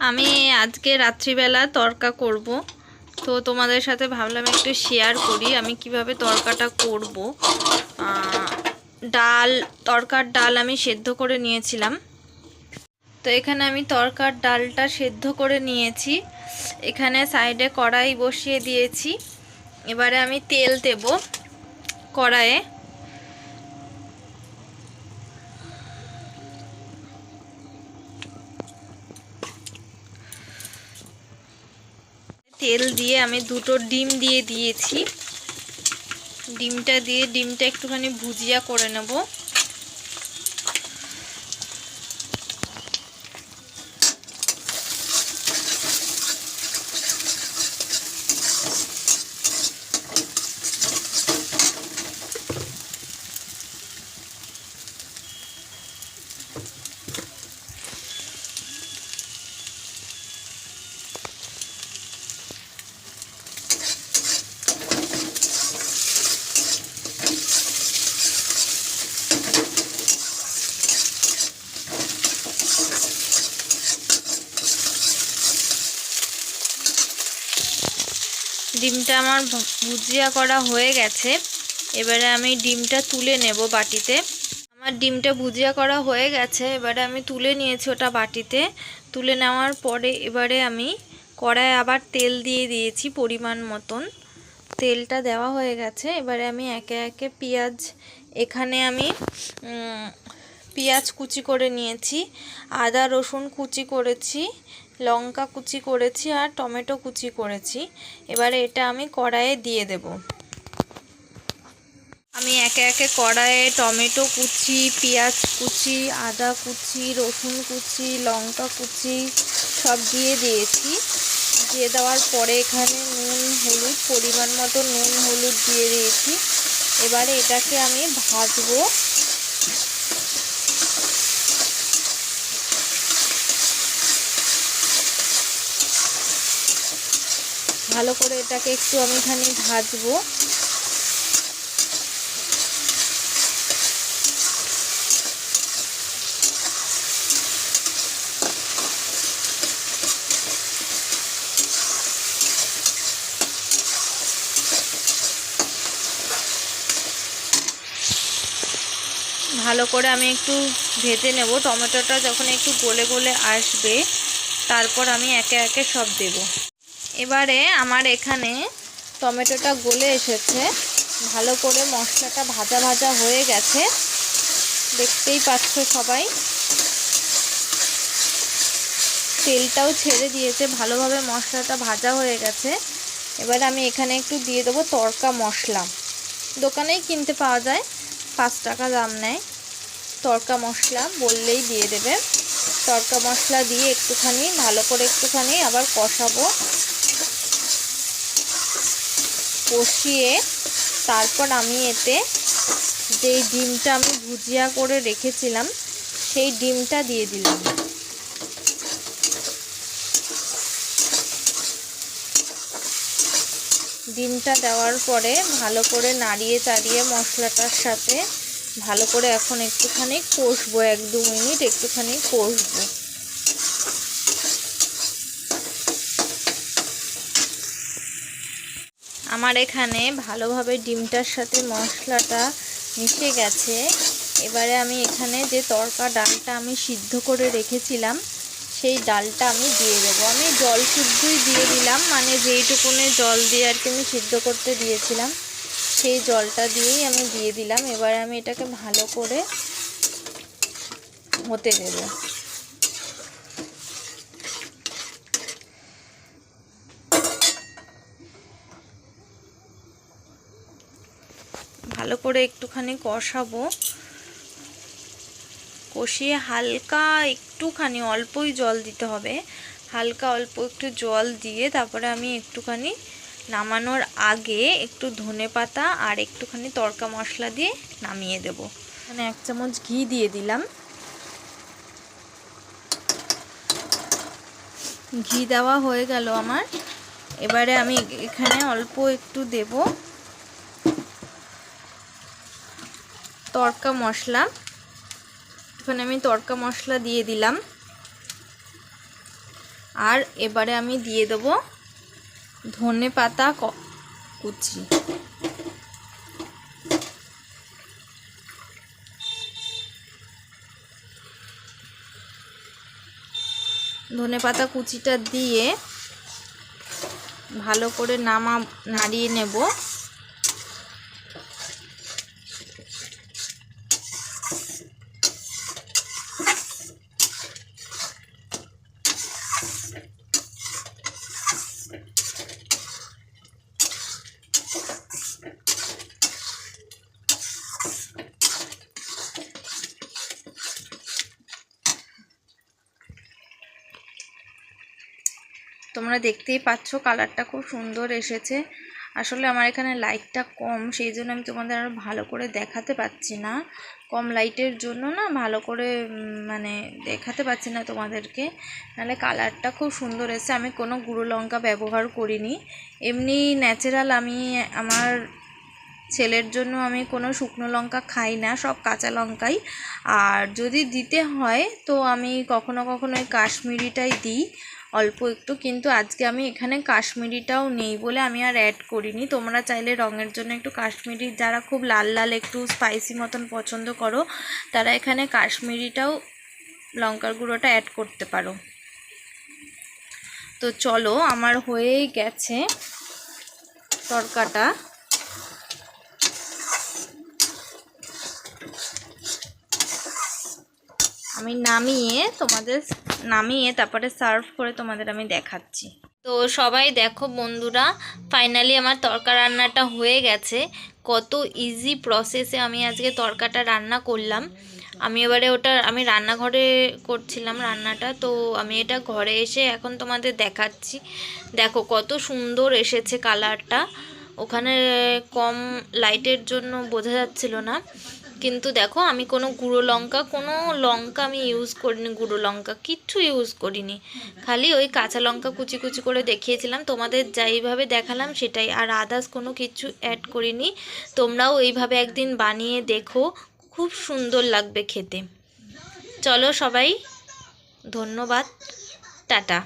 আমি আজকে রাত্রিবেলা তরকা করব, তো তোমাদের সাথে ভাবলাম একটু শেয়ার করি আমি কিভাবে তরকাটা করব। তরকার ডাল আমি সেদ্ধ করে নিয়েছিলাম। তো এখানে আমি তরকার ডালটা সেদ্ধ করে নিয়েছি। এখানে সাইডে কড়াই বসিয়ে দিয়েছি। এবারে আমি তেল দেব কড়াইয়ে। তেল দিয়ে আমি দুটো ডিম দিয়ে দিয়েছি। ডিমটা একটুখানি ভুজিয়া করে নেব। ডিমটা আমার ভুজিয়া করা হয়ে গেছে। এবারে আমি ডিমটা তুলে নেব বাটিতে। আমার ডিমটা ভুজিয়া করা হয়ে গেছে, এবারে আমি তুলে নিয়েছি ওটা বাটিতে। তুলে নেওয়ার পরে এবারে আমি কড়ায় আবার তেল দিয়ে দিয়েছি পরিমাণ মতন। তেলটা দেওয়া হয়ে গেছে। এবারে আমি একে একে এখানে আমি পেঁয়াজ কুচি করে নিয়েছি, আদা রসুন কুচি করেছি, লঙ্কা কুচি করেছি আর টমেটো কুচি করেছি। এবারে এটা আমি কড়াইয়ে দিয়ে দেব। আমি একে একে কড়াইয়ে টমেটো কুচি, পেঁয়াজ কুচি, আদা কুচি, রসুন কুচি, লঙ্কা কুচি সব দিয়ে দিয়েছি। দিয়ে দেওয়ার পরে এখানে নুন হলুদ পরিমাণ মতো নুন হলুদ দিয়ে দিয়েছি। এবারে এটাকে আমি ভাজবো। ভালো করে এটাকে একটু আমি এখানে ভাজবো। ভালো করে আমি একটু ভেজে নেব। টমেটোটা যখন একটু গলে গলে আসবে তারপর আমি একে একে সব দেব। এবারে আমার এখানে টমেটোটা গলে এসেছে, ভালো করে মশলাটা ভাজা ভাজা হয়ে গেছে, দেখতেই পাচ্ছ সবাই। তেলটাও ছেড়ে দিয়েছে, ভালোভাবে মশলাটা ভাজা হয়ে গেছে। এবারে আমি এখানে একটু দিয়ে দেবো তড়কা মশলা। দোকানেই কিনতে পাওয়া যায়, 5 টাকা দাম নেয়। তড়কা মশলা বললেই দিয়ে দেবে। তড়কা মশলা দিয়ে একটুখানি ভালো করে একটুখানি আবার কষাবো। কষিয়ে তারপর আমি এতে যেই ডিমটা আমি ভুজিয়া করে রেখেছিলাম সেই ডিমটা দিয়ে দিলাম। ডিমটা দেওয়ার পরে ভালো করে নাড়িয়ে চাড়িয়ে মশলাটার সাথে ভালো করে এখন একটুখানি কষবো, 1-2 মিনিট একটুখানি কষবো। আমার এখানে ভালোভাবে ডিমটার সাথে মশলাটা মিশে গেছে। এবারে আমি এখানে যে তড়কা ডালটা আমি সিদ্ধ করে রেখেছিলাম সেই ডালটা আমি দিয়ে দেবো। আমি জল শুদ্ধই দিয়ে দিলাম, মানে যেইটুকুনে জল দিয়ে আর কি আমি সিদ্ধ করতে দিয়েছিলাম সেই জলটা দিয়েই আমি দিয়ে দিলাম। এবারে আমি এটাকে ভালো করে হতে দেব। ভালো করে একটুখানি কষাবো। কষিয়ে হালকা একটুখানি অল্পই জল দিতে হবে, হালকা অল্প একটু জল দিয়ে তারপরে আমি একটুখানি নামানোর আগে একটু ধনেপাতা আর একটুখানি তড়কা মশলা দিয়ে নামিয়ে দেব। মানে 1 চামচ ঘি দিয়ে দিলাম। ঘি দেওয়া হয়ে গেল আমার। এবারে আমি এখানে অল্প একটু দেব তড়কা মশলা। এখানে আমি তড়কা মশলা দিয়ে দিলাম। আর এবারে আমি দিয়ে দেবো ধনে পাতা কুচি। ধনে পাতা কুচিটা দিয়ে ভালো করে নাড়িয়ে নেব। তোমরা দেখতেই পাচ্ছ কালারটা খুব সুন্দর এসেছে। আসলে আমার এখানে লাইটটা কম, সেই জন্য আমি তোমাদের আরও ভালো করে দেখাতে পাচ্ছি না। কম লাইটের জন্য না ভালো করে মানে দেখাতে পাচ্ছি না তোমাদেরকে, নাহলে কালারটা খুব সুন্দর এসেছে। আমি কোনো গুঁড়ো লঙ্কা ব্যবহার করিনি, এমনি ন্যাচারাল। আমি আমার ছেলের জন্য আমি কোনো শুকনো লঙ্কা খাই না, সব কাঁচা লঙ্কাই। আর যদি দিতে হয় তো আমি কখনো কখনো ওই কাশ্মীরিটাই দিই অল্প একটু, কিন্তু আজকে আমি এখানে কাশ্মীরিটাও নেই বলে আমি আর অ্যাড করিনি। তোমরা চাইলে রঙের জন্য একটু কাশ্মীরি, যারা খুব লাল লাল একটু স্পাইসি মতন পছন্দ করো, তারা এখানে কাশ্মীরিটাও লঙ্কার গুঁড়োটা অ্যাড করতে পারো। তো চলো, আমার হয়েই গেছে তরকাটা। আমি নামিয়ে তারপরে সার্ভ করে তোমাদের আমি দেখাচ্ছি। তো সবাই দেখো বন্ধুরা, ফাইনালি আমার তরকা রান্নাটা হয়ে গেছে। কত ইজি প্রসেসে আমি আজকে তরকাটা রান্না করলাম। আমি রান্নাঘরে করছিলাম রান্নাটা, তো আমি এটা ঘরে এসে এখন তোমাদের দেখাচ্ছি। দেখো কত সুন্দর এসেছে কালারটা। ওখানে কম লাইটের জন্য বোঝা যাচ্ছিল না, কিন্তু দেখো আমি কোনো গুঁড়ো লঙ্কা আমি ইউজ করিনি, গুঁড়ো লঙ্কা কিচ্ছু ইউজ করিনি, খালি ওই কাঁচা লঙ্কা কুচি কুচি করে দেখিয়েছিলাম তোমাদের, যাইভাবে দেখালাম সেটাই, আর আদার্স কোনো কিছু অ্যাড করিনি। তোমরাও এইভাবে একদিন বানিয়ে দেখো, খুব সুন্দর লাগবে খেতে। চলো সবাই, ধন্যবাদ, টাটা।